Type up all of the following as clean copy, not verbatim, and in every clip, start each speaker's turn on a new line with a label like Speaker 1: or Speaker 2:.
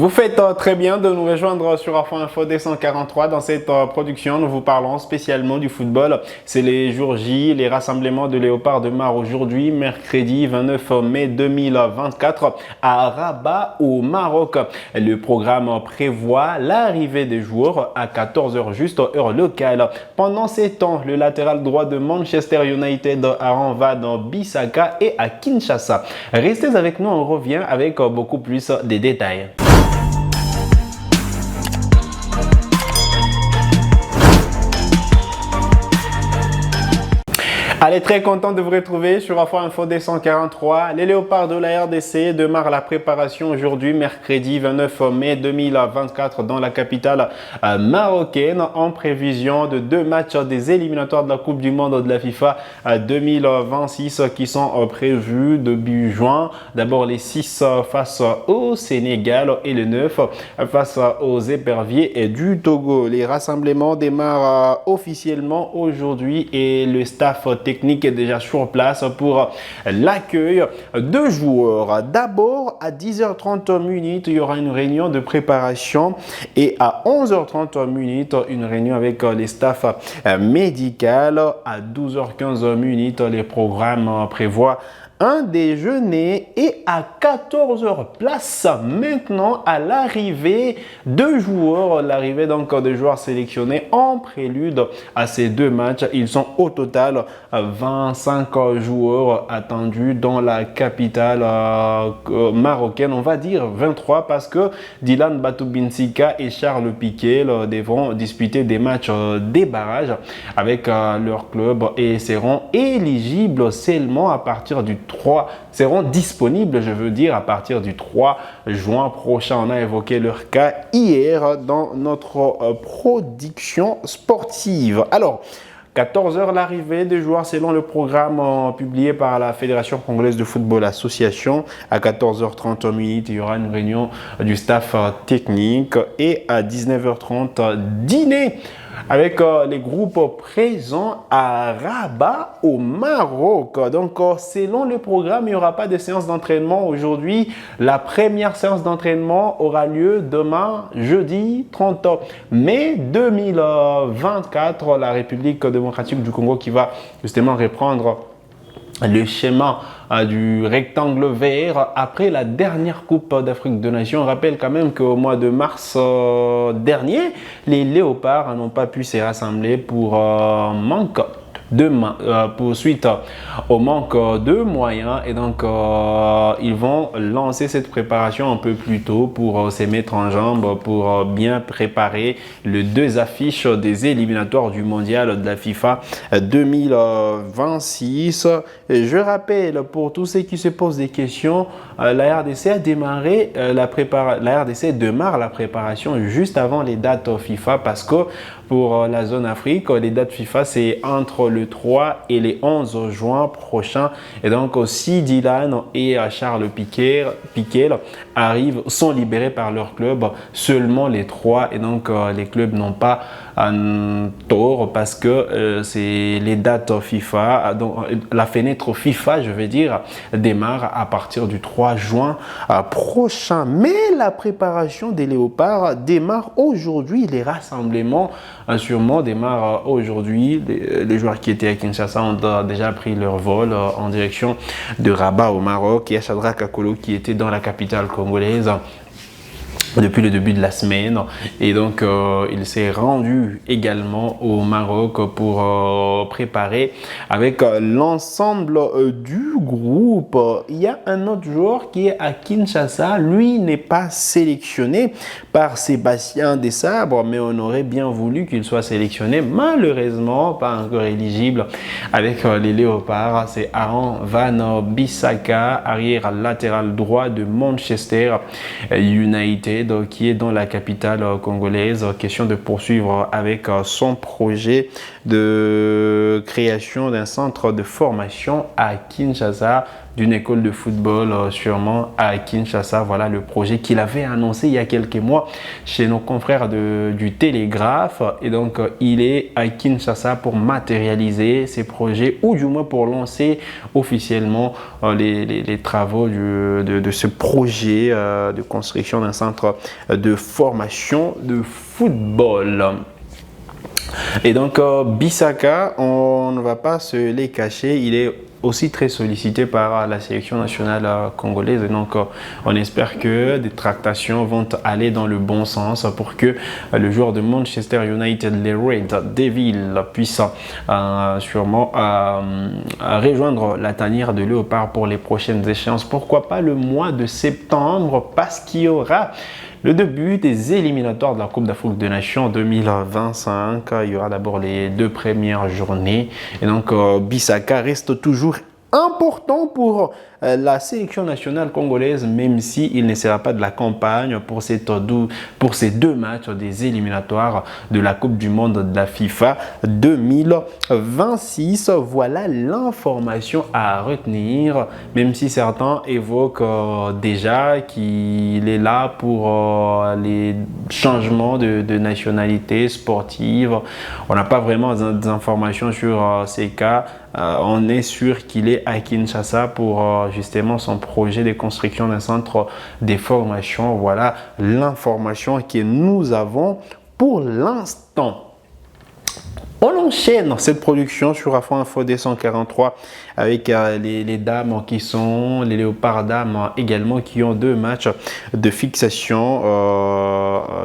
Speaker 1: Vous faites très bien de nous rejoindre sur Info D143. Dans cette production, nous vous parlons spécialement du football. C'est les jours J, les rassemblements de Léopard de Mar aujourd'hui, mercredi 29 mai 2024 à Rabat au Maroc. Le programme prévoit l'arrivée des joueurs à 14h juste heure locale. Pendant ces temps, le latéral droit de Manchester United, Aaron Van Bissaka, est à Kinshasa. Restez avec nous, on revient avec beaucoup plus de détails. Allez, très content de vous retrouver sur Info D143. Les Léopards de la RDC démarrent la préparation aujourd'hui, mercredi 29 mai 2024 dans la capitale marocaine en prévision de 2 matchs des éliminatoires de la Coupe du Monde de la FIFA 2026 qui sont prévus début juin. D'abord les 6 face au Sénégal et le 9 face aux éperviers du Togo. Les rassemblements démarrent officiellement aujourd'hui et le staff technique est déjà sur place pour l'accueil de joueurs. D'abord, à 10h30 minutes, il y aura une réunion de préparation et à 11h30 minutes, une réunion avec les staffs médicaux. À 12h15 minutes, les programmes prévoient un déjeuner et à 14h place maintenant à l'arrivée de joueurs, l'arrivée donc de joueurs sélectionnés en prélude à ces 2 matchs. Ils sont au total 25 joueurs attendus dans la capitale marocaine. On va dire 23 parce que Dylan Batoubinsika et Charles Piquet devront disputer des matchs des barrages avec leur club et seront éligibles seulement à partir du seront disponibles, je veux dire, à partir du 3 juin prochain. On a évoqué leur cas hier dans notre production sportive. Alors, 14h l'arrivée des joueurs selon le programme publié par la Fédération congolaise de football association. À 14h30 minutes, il y aura une réunion du staff technique et à 19h30 dîner avec les groupes présents à Rabat au Maroc. Donc selon le programme, il n'y aura pas de séance d'entraînement aujourd'hui. La première séance d'entraînement aura lieu demain, jeudi 30 mai 2024. La République démocratique du Congo qui va justement reprendre le schéma du rectangle vert après la dernière Coupe d'Afrique des Nations. On rappelle quand même qu'au mois de mars dernier, les Léopards n'ont pas pu se rassembler pour manque pour suite au manque de moyens et donc ils vont lancer cette préparation un peu plus tôt pour se mettre en jambe pour bien préparer les 2 affiches des éliminatoires du mondial de la FIFA 2026. Et je rappelle pour tous ceux qui se posent des questions, la RDC a démarré la RDC démarre la préparation juste avant les dates FIFA parce que pour la zone Afrique, les dates FIFA c'est entre le 3 et les 11 juin prochain. Et donc si Dylan et Charles Piquet sont libérés par leur club seulement les 3 et donc les clubs n'ont pas un tort parce que c'est les dates FIFA, donc la fenêtre FIFA je veux dire démarre à partir du 3 juin prochain. Mais la préparation des Léopards démarre aujourd'hui, les rassemblements sûrement démarrent aujourd'hui. Les joueurs qui étaient à Kinshasa ont déjà pris leur vol en direction de Rabat au Maroc. Il y a Shadrack Kakolo qui était dans la capitale congolaise depuis le début de la semaine et donc il s'est rendu également au Maroc pour préparer avec l'ensemble du groupe. Il y a un autre joueur qui est à Kinshasa, lui n'est pas sélectionné par Sébastien Desabre mais on aurait bien voulu qu'il soit sélectionné, malheureusement pas encore éligible avec les Léopards. C'est Aaron Van Bissaka, arrière latéral droit de Manchester United qui est dans la capitale congolaise. Question de poursuivre avec son projet de création d'un centre de formation à Kinshasa, d'une école de football sûrement à Kinshasa. Voilà le projet qu'il avait annoncé il y a quelques mois chez nos confrères du Télégraphe. Et donc il est à Kinshasa pour matérialiser ces projets ou du moins pour lancer officiellement les travaux de ce projet de construction d'un centre centre de formation de football. Et donc Bissaka, on ne va pas se les cacher, il est aussi très sollicité par la sélection nationale congolaise. Et donc on espère que des tractations vont aller dans le bon sens pour que le joueur de Manchester United, les Red Devils, puisse sûrement rejoindre la tanière de Léopard pour les prochaines échéances. Pourquoi pas le mois de septembre, parce qu'il y aura le début des éliminatoires de la Coupe d'Afrique des Nations 2025. Il y aura d'abord les 2 premières journées. Et donc, Bissaka reste toujours important pour la sélection nationale congolaise, même s'il ne sera pas de la campagne pour ces 2 matchs des éliminatoires de la Coupe du Monde de la FIFA 2026. Voilà l'information à retenir, même si certains évoquent déjà qu'il est là pour les changements de nationalité sportive. On n'a pas vraiment des informations sur ces cas. On est sûr qu'il est à Kinshasa pour justement son projet de construction d'un centre de formation. Voilà l'information que nous avons pour l'instant. On enchaîne cette production sur Afro Info 243 avec les dames qui sont les léopards dames également, qui ont 2 matchs de fixation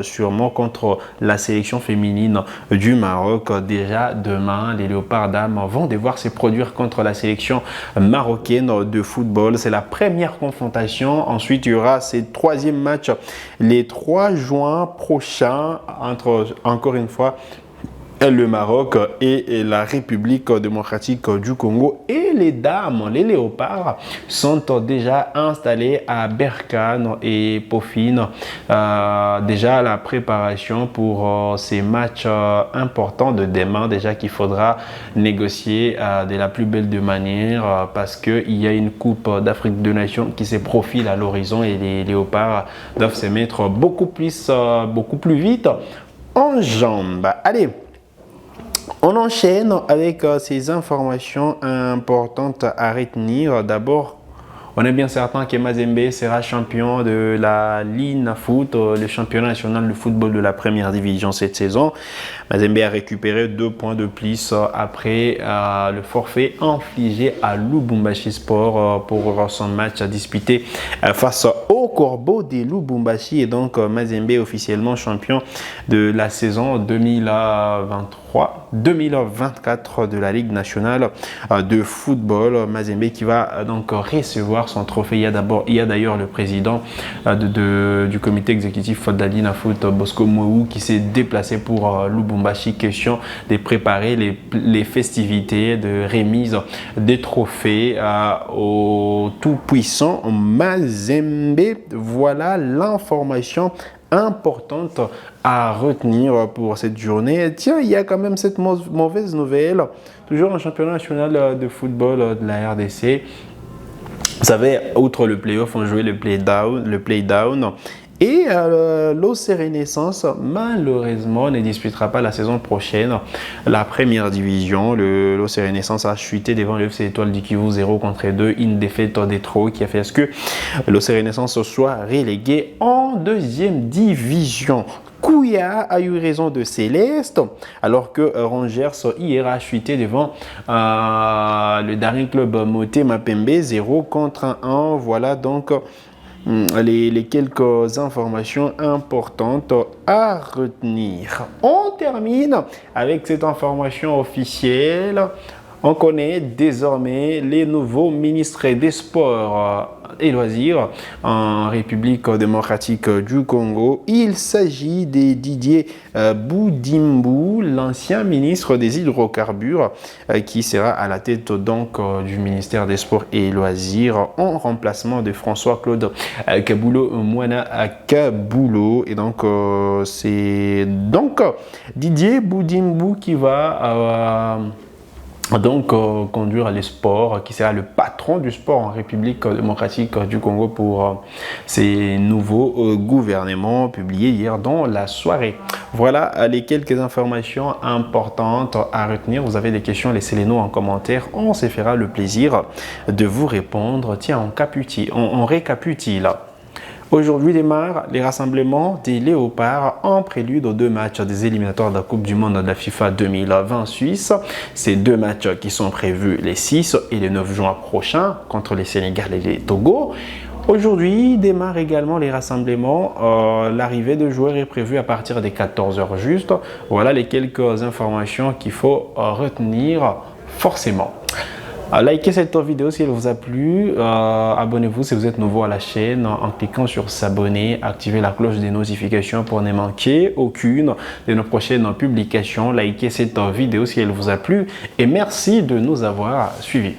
Speaker 1: sûrement contre la sélection féminine du Maroc. Déjà demain, les léopards dames vont devoir se produire contre la sélection marocaine de football. C'est la première confrontation. Ensuite, il y aura ce 3e match les 3 juin prochains entre, encore une fois, le Maroc et la République démocratique du Congo. Et les dames, les léopards, sont déjà installés à Berkane et Pofine. Déjà la préparation pour ces matchs importants de demain, déjà qu'il faudra négocier de la plus belle de manière parce qu'il y a une Coupe d'Afrique des Nations qui se profile à l'horizon et les léopards doivent se mettre beaucoup plus vite en jambes. Allez, on enchaîne avec ces informations importantes à retenir. D'abord, on est bien certain que Mazembe sera champion de la Ligue Foot, le championnat national de football de la première division cette saison. Mazembe a récupéré 2 points de plus après le forfait infligé à Lubumbashi Sport pour son match à disputer face au Corbeau de Lubumbashi. Et donc Mazembe est officiellement champion de la saison 2023-2024 de la Ligue nationale de football. Mazembe qui va donc recevoir son trophée. Il y a d'ailleurs le président du comité exécutif de la Ligue Foot, Bosco Mouou, qui s'est déplacé pour Lubumbashi, question de préparer les festivités de remise des trophées au tout-puissant Mazembe. Voilà l'information importante à retenir pour cette journée. Tiens, il y a quand même cette mauvaise nouvelle, toujours en championnat national de football de la RDC. Vous savez, outre le play-off, on jouait le play-down. Et l'OC Renaissance, malheureusement, ne disputera pas la saison prochaine la première division. L'OC Renaissance a chuté devant le FC Étoile du Kivu 0-2, une défaite des trop qui a fait à ce que l'OC Renaissance soit relégué en 2e division. Kouya a eu raison de Céleste, alors que Rangers hier a chuté devant le dernier club Moté Mapembe 0-1. Voilà donc les quelques informations importantes à retenir. On termine avec cette information officielle. On connaît désormais les nouveaux ministres des Sports et Loisirs en République démocratique du Congo. Il s'agit de Didier Boudimbu, l'ancien ministre des Hydrocarbures, qui sera à la tête donc du ministère des Sports et Loisirs en remplacement de François-Claude Kabulo Mwana Kabulo. Et donc, c'est donc Didier Boudimbu qui va conduire les sports, qui sera le patron du sport en République démocratique du Congo pour ces nouveaux gouvernements publiés hier dans la soirée. Voilà les quelques informations importantes à retenir. Vous avez des questions, laissez-les nous en commentaire. On se fera le plaisir de vous répondre. Tiens, on récapitule. Aujourd'hui démarrent les rassemblements des Léopards en prélude aux deux matchs des éliminatoires de la Coupe du Monde de la FIFA 2020 Suisse. Ces deux matchs qui sont prévus les 6 et les 9 juin prochains contre les Sénégal et les Togo. Aujourd'hui démarrent également les rassemblements. L'arrivée de joueurs est prévue à partir des 14 h juste. Voilà les quelques informations qu'il faut retenir forcément. Likez cette vidéo si elle vous a plu, abonnez-vous si vous êtes nouveau à la chaîne en cliquant sur s'abonner, activez la cloche des notifications pour ne manquer aucune de nos prochaines publications. Likez cette vidéo si elle vous a plu et merci de nous avoir suivis.